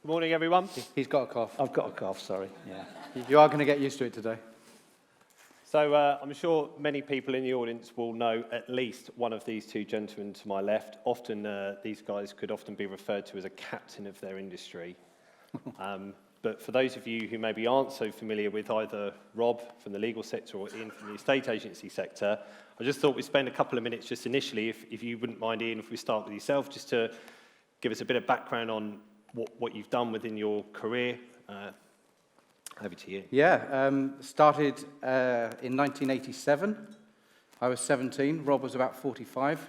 Good morning, everyone. He's got a cough. I've got a cough, sorry. Yeah. You are going to get used to it today. So I'm sure many people in the audience will know at least one of these two gentlemen to my left. Often, these guys could often be referred to as a captain of their industry. But for those of you who maybe aren't so familiar with either Rob from the legal sector or Iain from the estate agency sector, I just thought we'd spend a couple of minutes just initially, if you wouldn't mind, Iain, if we start with yourself, just to give us a bit of background on what you've done within your career. Over to you. Yeah, started in 1987. I was 17. Rob was about 45.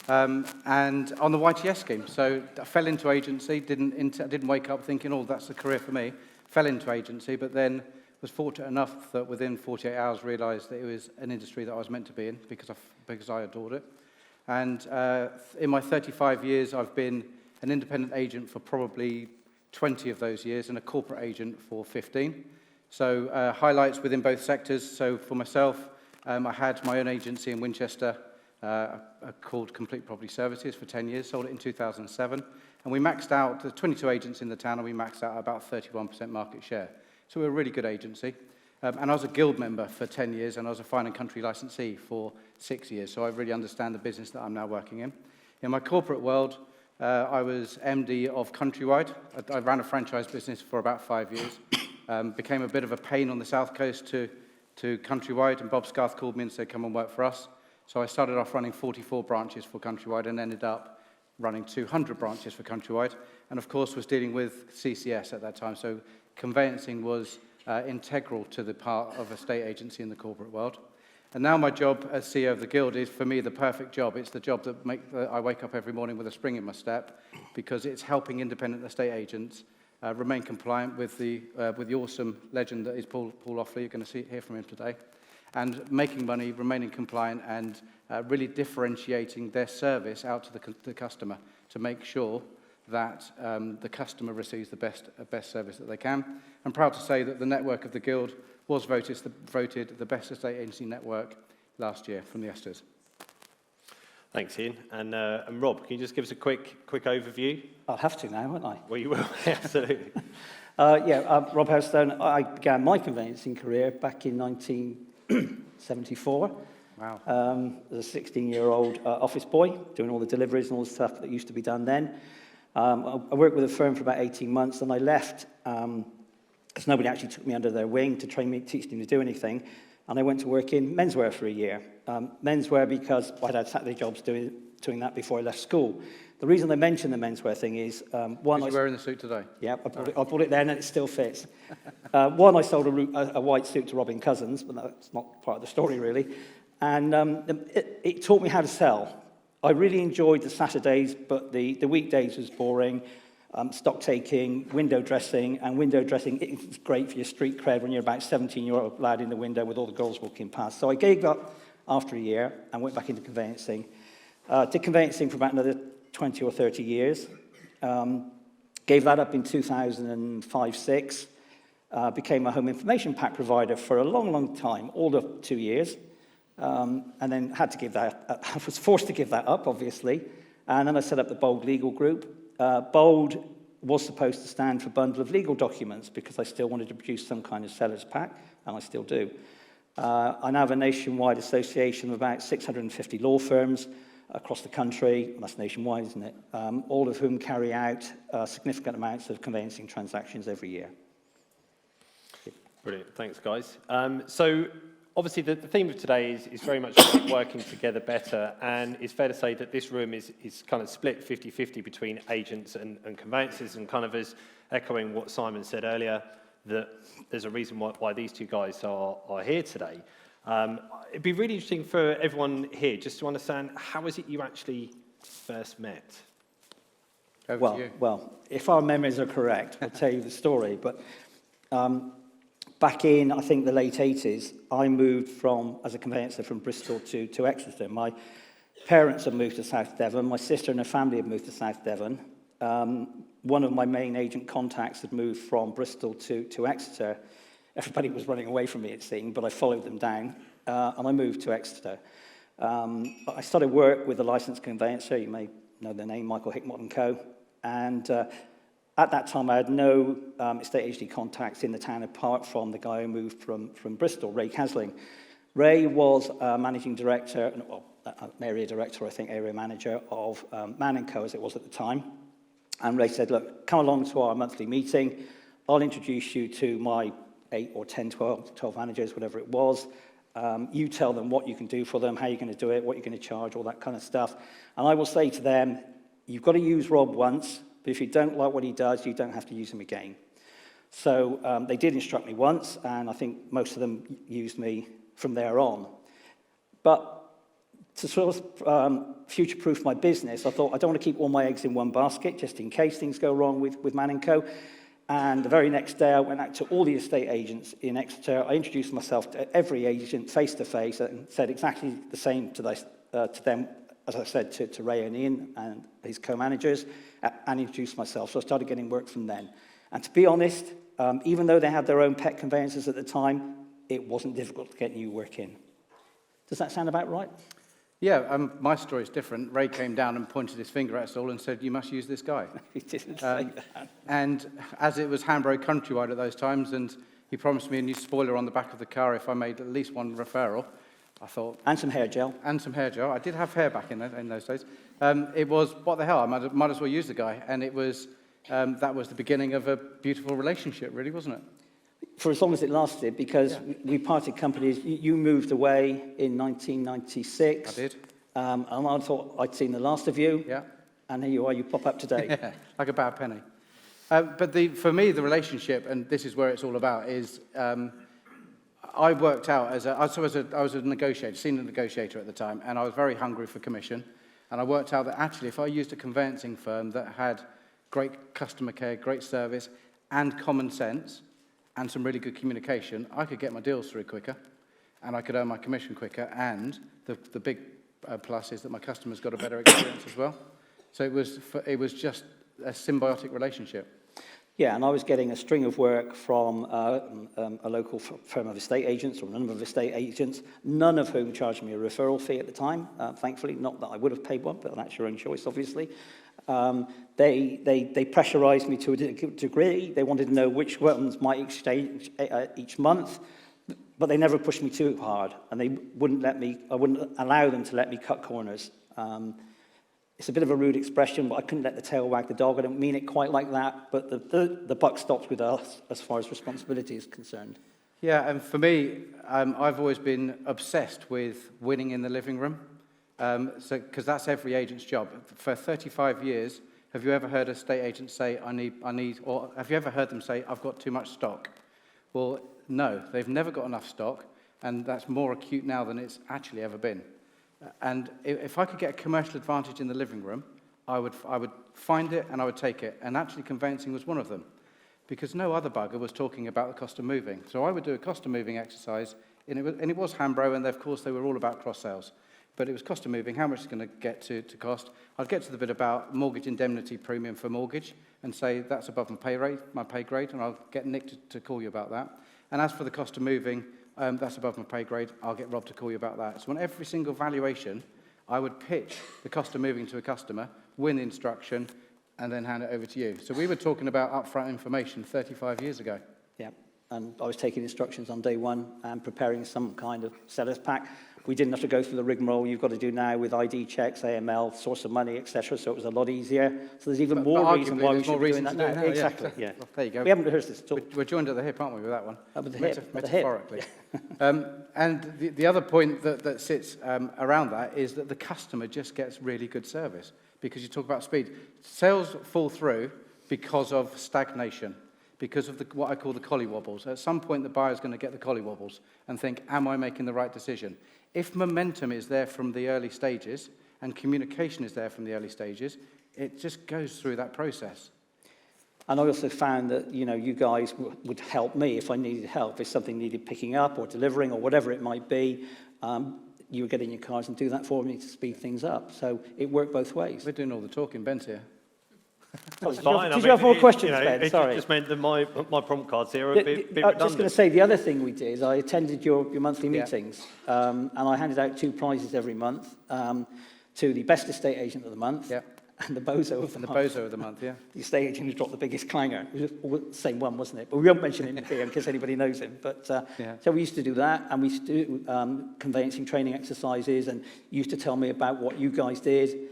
And on the YTS scheme. So I fell into agency, didn't wake up thinking, oh, that's a career for me. Fell into agency, but then was fortunate enough that within 48 hours realised that it was an industry that I was meant to be in because I adored it. And in my 35 years, I've been an independent agent for probably 20 of those years and a corporate agent for 15. So highlights within both sectors. So for myself, I had my own agency in Winchester called Complete Property Services for 10 years, sold it in 2007. And we maxed out, the 22 agents in the town, and we maxed out about 31% market share. So we're a really good agency. And I was a guild member for 10 years, and I was a fine and country licensee for 6 years. So I really understand the business that I'm now working in. In my corporate world, I was MD of Countrywide. I ran a franchise business for about 5 years. Became a bit of a pain on the south coast to Countrywide, and Bob Scarth called me and said, come and work for us. So I started off running 44 branches for Countrywide and ended up running 200 branches for Countrywide, and of course was dealing with CCS at that time. So conveyancing was integral to the part of a estate agency in the corporate world. And now my job as CEO of the Guild is, for me, the perfect job. It's the job that I wake up every morning with a spring in my step, because it's helping independent estate agents remain compliant with the awesome legend that is Paul Offley. You're going to hear from him today. And making money, remaining compliant, and really differentiating their service out to the customer to make sure that the customer receives the best service that they can. I'm proud to say that the network of the Guild was voted the best estate agency network last year from the ESTAS. Thanks, Iain. And Rob, can you just give us a quick overview? I'll have to now, won't I? Well, you will, absolutely. Rob Hailstone. I began my conveyancing career back in 1974. Wow. As a 16-year-old office boy, doing all the deliveries and all the stuff that used to be done then. I worked with a firm for about 18 months, and I left because nobody actually took me under their wing to train me, teach me to do anything. And I went to work in menswear for a year. Menswear because I'd had Saturday jobs doing that before I left school. The reason I mention the menswear thing is, one... You're wearing the suit today? Yeah, I bought it then and it still fits. One, I sold a white suit to Robin Cousins, but that's not part of the story really. And it taught me how to sell. I really enjoyed the Saturdays, but the weekdays was boring. Stock taking, window dressing, and window dressing is great for your street cred when you're about 17-year-old lad in the window with all the girls walking past. So I gave up after a year and went back into conveyancing. Did conveyancing for about another 20 or 30 years. Gave that up in 2005-06. Became a home information pack provider for a long, long time, all of 2 years. And then had to give that up. I was forced to give that up, obviously. And then I set up the Bold Legal Group. Bold was supposed to stand for Bundle of Legal Documents because I still wanted to produce some kind of seller's pack, and I still do. I now have a nationwide association of about 650 law firms across the country, and that's nationwide, isn't it? All of whom carry out significant amounts of conveyancing transactions every year. Brilliant, thanks guys. So obviously the theme of today is very much about working together better, and it's fair to say that this room is kind of split 50-50 between agents and conveyancers, and kind of as echoing what Simon said earlier, that there's a reason why these two guys are here today. It'd be really interesting for everyone here just to understand, how is it you actually first met? Over to you. Well, if our memories are correct, I'll tell you the story, but back in, I think, the late 80s, I moved as a conveyancer from Bristol to Exeter. My parents had moved to South Devon. My sister and her family had moved to South Devon. One of my main agent contacts had moved from Bristol to Exeter. Everybody was running away from me, it seemed, but I followed them down, and I moved to Exeter. I started work with a licensed conveyancer. You may know the name, Michael Hickmott & Co. And At that time, I had no estate agency contacts in the town apart from the guy who moved from Bristol, Ray Casling. Ray was managing director, well, an area director, I think, area manager of Man & Co, as it was at the time. And Ray said, look, come along to our monthly meeting. I'll introduce you to my 8 or 10, 12 managers, whatever it was. You tell them what you can do for them, how you're going to do it, what you're going to charge, all that kind of stuff. And I will say to them, you've got to use Rob once, but if you don't like what he does, you don't have to use him again. So they did instruct me once, and I think most of them used me from there on. But to sort of future-proof my business, I thought I don't want to keep all my eggs in one basket, just in case things go wrong with Man & Co. And the very next day, I went out to all the estate agents in Exeter. I introduced myself to every agent face-to-face and said exactly the same to them, as I said to Ray and Ian and his co-managers, and introduced myself. So I started getting work from then. And to be honest, even though they had their own pet conveyancers at the time, it wasn't difficult to get new work in. Does that sound about right? Yeah, my story is different. Ray came down and pointed his finger at us all and said, you must use this guy. He didn't say that. And as it was Hambro countrywide at those times, and he promised me a new spoiler on the back of the car if I made at least one referral, I thought... And some hair gel. And some hair gel. I did have hair back in those days. It was, what the hell, I might as well use the guy. And it was, that was the beginning of a beautiful relationship, really, wasn't it? For as long as it lasted, because we parted companies. You moved away in 1996. I did. And I thought I'd seen the last of you. Yeah. And here you are, you pop up today. Yeah, like a bad penny. But for me, the relationship, and this is where it's all about, is I worked out I was a negotiator, senior negotiator at the time, and I was very hungry for commission. And I worked out that actually, if I used a conveyancing firm that had great customer care, great service, and common sense, and some really good communication, I could get my deals through quicker, and I could earn my commission quicker, and the big plus is that my customers got a better experience as well. So it was just a symbiotic relationship. Yeah, and I was getting a string of work from a local firm of estate agents, or a number of estate agents, none of whom charged me a referral fee at the time, thankfully. Not that I would have paid one, but that's your own choice, obviously. They pressurized me to a degree. They wanted to know which ones might exchange each month, but they never pushed me too hard, and I wouldn't allow them to let me cut corners. It's a bit of a rude expression, but I couldn't let the tail wag the dog. I don't mean it quite like that, but the buck stops with us as far as responsibility is concerned. Yeah, and for me, I've always been obsessed with winning in the living room, because that's every agent's job. For 35 years, have you ever heard a estate agent say, I need, or have you ever heard them say, I've got too much stock? Well, no, they've never got enough stock, and that's more acute now than it's actually ever been. And if I could get a commercial advantage in the living room, I would find it and I would take it. And actually, conveyancing was one of them, because no other bugger was talking about the cost of moving. So I would do a cost of moving exercise, and it was Hambro, and of course they were all about cross sales. But it was cost of moving, how much it's going to get to cost. I'd get to the bit about mortgage indemnity premium for mortgage and say that's above my pay grade, and I'll get Nick to call you about that. And as for the cost of moving, that's above my pay grade, I'll get Rob to call you about that. So on every single valuation, I would pitch the cost of moving to a customer, win instruction, and then hand it over to you. So we were talking about upfront information 35 years ago. Yeah, and I was taking instructions on day one and preparing some kind of seller's pack. We didn't have to go through the rigmarole you've got to do now with ID checks, AML, source of money, etc. So it was a lot easier. So there's even more reason why we should be doing that now. Exactly, yeah. Well, there you go. We haven't rehearsed this at all. We're joined at the hip, aren't we, with that one? With the hip. Metaphorically. And the other point that sits around that is that the customer just gets really good service, because you talk about speed. Sales fall through because of stagnation, because of what I call the collywobbles. At some point, the buyer's going to get the collywobbles and think, am I making the right decision? If momentum is there from the early stages and communication is there from the early stages, it just goes through that process. And I also found that, you guys would help me if I needed help, if something needed picking up or delivering or whatever it might be. You would get in your cars and do that for me to speed things up. So it worked both ways. We're doing all the talking, Ben's here. That's fine. Did you have more questions, Ben? Sorry. It just meant that my prompt cards here are a bit redundant. Just going to say, the other thing we did, I attended your monthly meetings, and I handed out 2 prizes every month to the best estate agent of the month, and the bozo of the And the month. bozo of the month, yeah. The estate agent who dropped the biggest clanger. It was all the same one, wasn't it? But we won't mention him here in case anybody knows him. But Yeah. so we used to do that, and we used to do conveyancing training exercises, and you used to tell me about what you guys did.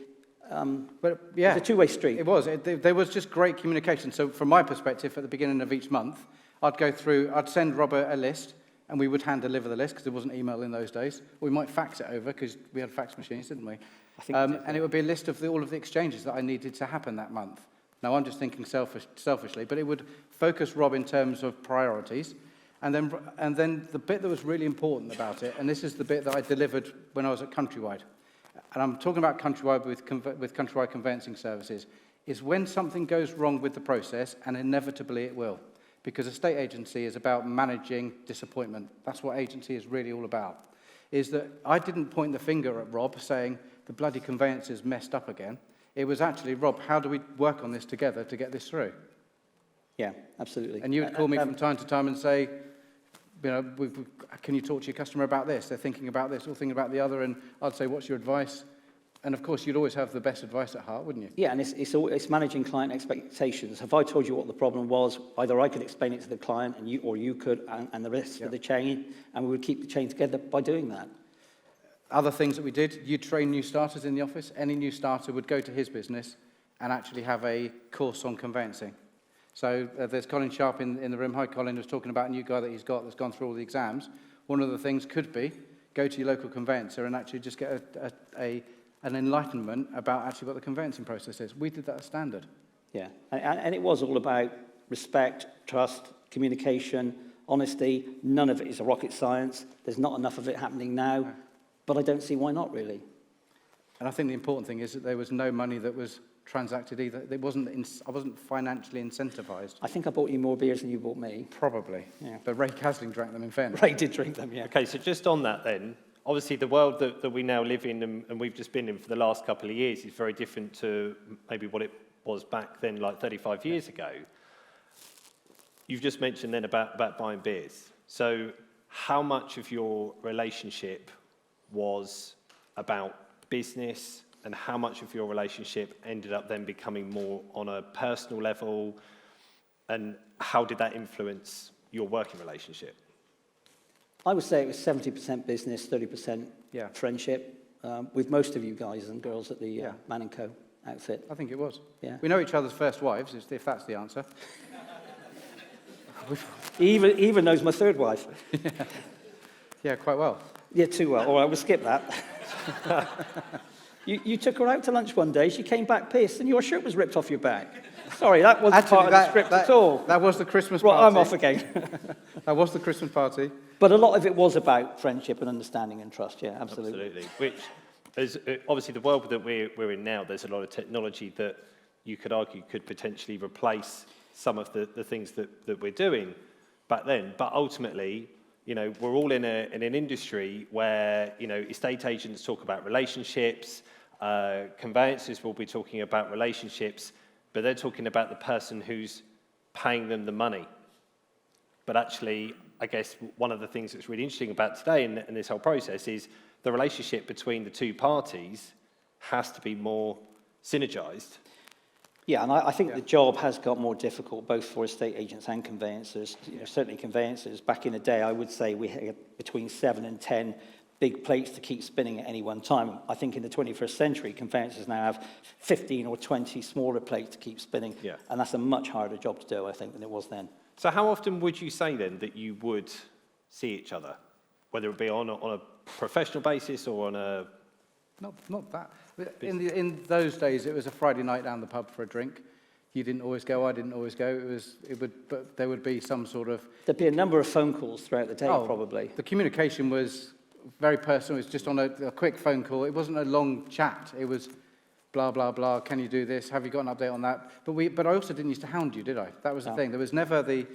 But yeah, It's a two-way street. it was. There was just great communication. So from my perspective, at the beginning of each month, I'd send Robert a list, and we would hand deliver the list because there wasn't email in those days. We might fax it over because we had fax machines, didn't we? I think we did, And it would be a list of all of the exchanges that I needed to happen that month. Now, I'm just thinking selfishly, but it would focus Rob in terms of priorities. And then the bit that was really important about it, and this is the bit that I delivered when I was at Countrywide, and I'm talking about Countrywide with Countrywide Conveyancing Services, is when something goes wrong with the process, and inevitably it will. Because a estate agency is about managing disappointment. That's what agency is really all about. Is that I didn't point the finger at Rob saying, the bloody conveyancer's messed up again. It was actually, Rob, how do we work on this together to get this through? Yeah, absolutely. And you would call me from time to time and say, you know, can you talk to your customer about this? They're thinking about this or thinking about the other, and I'd say, what's your advice? And of course, you'd always have the best advice at heart, wouldn't you? Yeah, and it's managing client expectations. If I told you what the problem was, either I could explain it to the client, and you could, and the rest of the chain, and we would keep the chain together by doing that. Other things that we did, you train new starters in the office. Any new starter would go to his business and actually have a course on conveyancing. So there's Colin Sharp in the room. Hi, Colin, who's talking about a new guy that he's got that's gone through all the exams. One of the things could be go to your local conveyancer and actually just get an enlightenment about actually what the conveyancing process is. We did that as standard. Yeah, and it was all about respect, trust, communication, honesty. None of it is a rocket science. There's not enough of it happening now, but I don't see why not, really. And I think the important thing is that there was no money that was transacted either. I wasn't financially incentivized. I think I bought you more beers than you bought me. Probably. Yeah. But Ray Casling drank them in fairness. Ray did drink them, yeah. Okay, so just on that then, obviously the world that we now live in and we've just been in for the last couple of years is very different to maybe what it was back then, like 35 years ago. You've just mentioned then about buying beers. So how much of your relationship was about business, and how much of your relationship ended up then becoming more on a personal level, and how did that influence your working relationship? I would say it was 70% business, 30% Yeah. friendship, with most of you guys and girls at the Yeah. Man & Co outfit. I think it was. Yeah. We know each other's first wives, if that's the answer. He even knows my third wife. Yeah, quite well. Yeah, too well. All right, we'll skip that. You took her out to lunch one day, she came back pissed, and your shirt was ripped off your back. Sorry, that wasn't part of the script at all. That was the Christmas party. Right, I'm off again. That was the Christmas party. But a lot of it was about friendship and understanding and trust, yeah, absolutely. Absolutely. Which is obviously the world that we're in now, there's a lot of technology that you could argue could potentially replace some of the things that we're doing back then. But ultimately, you know, we're all in an industry where, you know, estate agents talk about relationships, conveyancers will be talking about relationships, but they're talking about the person who's paying them the money. But actually, I guess one of the things that's really interesting about today in this whole process is the relationship between the two parties has to be more synergized. Yeah, and I think the job has got more difficult, both for estate agents and conveyancers. You know, certainly conveyancers, back in the day, I would say we had between 7 and 10 big plates to keep spinning at any one time. I think in the 21st century, conveyancers now have 15 or 20 smaller plates to keep spinning. Yeah. And that's a much harder job to do, I think, than it was then. So how often would you say then that you would see each other, whether it be on a professional basis or on a... Not that. In those days, it was a Friday night down the pub for a drink. You didn't always go, I didn't always go. But there would be some sort of... There'd be a number of phone calls throughout the day, probably. The communication was very personal. It was just on a quick phone call. It wasn't a long chat. It was blah, blah, blah. Can you do this? Have you got an update on that? But I also didn't used to hound you, did I? That was the thing. There was never the...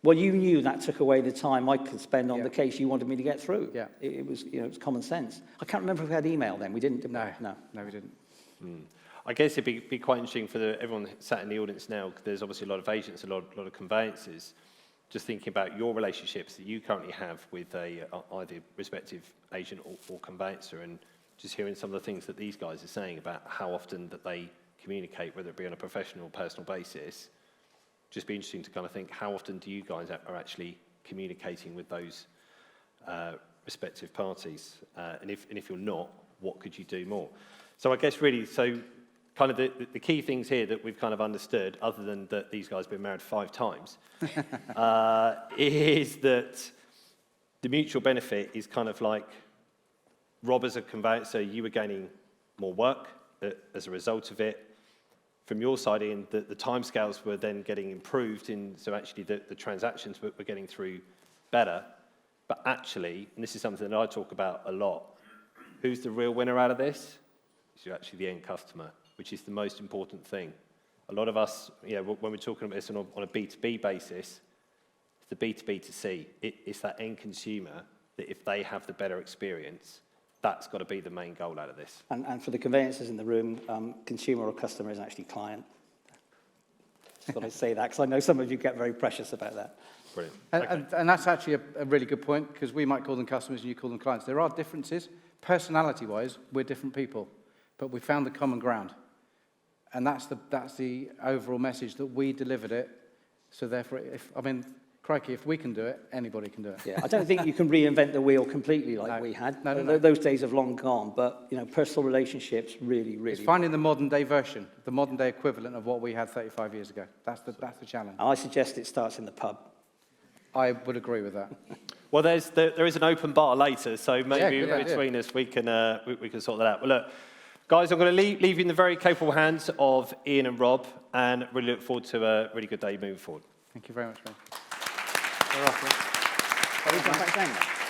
Well, you knew that took away the time I could spend on the case you wanted me to get through. Yeah. It was, you know, it was common sense. I can't remember if we had email then. We didn't, did we? No, we didn't. I guess it'd be quite interesting for everyone sat in the audience now, because there's obviously a lot of agents, a lot of conveyancers, just thinking about your relationships that you currently have with either respective agent or conveyancer, and just hearing some of the things that these guys are saying about how often that they communicate, whether it be on a professional or personal basis. Just be interesting to kind of think, how often do you guys are actually communicating with those respective parties? And if you're not, what could you do more? So I guess really, so kind of the key things here that we've kind of understood, other than that these guys have been married 5 times, is that the mutual benefit is kind of like, Rob as a conveyancer, you were gaining more work as a result of it. From your side, Ian, the timescales were then getting improved, so actually the transactions were getting through better. But actually, and this is something that I talk about a lot, who's the real winner out of this? It's actually the end customer, which is the most important thing. A lot of us, when we're talking about this on a B2B basis, it's the B2B to C. It's that end consumer that if they have the better experience, that's got to be the main goal out of this. And for the conveyancers in the room, consumer or customer is actually client. Just got to say that, because I know some of you get very precious about that. Brilliant. And that's actually a really good point, because we might call them customers and you call them clients. There are differences. Personality-wise, we're different people, but we found the common ground. And that's the overall message, that we delivered it. So therefore, crikey, if we can do it, anybody can do it. Yeah, I don't think you can reinvent the wheel completely like we had. No. Those days have long gone, but personal relationships really. It's finding the modern day version, the modern day equivalent of what we had 35 years ago. That's the challenge. I suggest it starts in the pub. I would agree with that. Well, there is an open bar later, so maybe between us we can sort that out. Well, look, guys, I'm going to leave you in the very capable hands of Ian and Rob, and really look forward to a really good day moving forward. Thank you very much, man. Are we going back down now?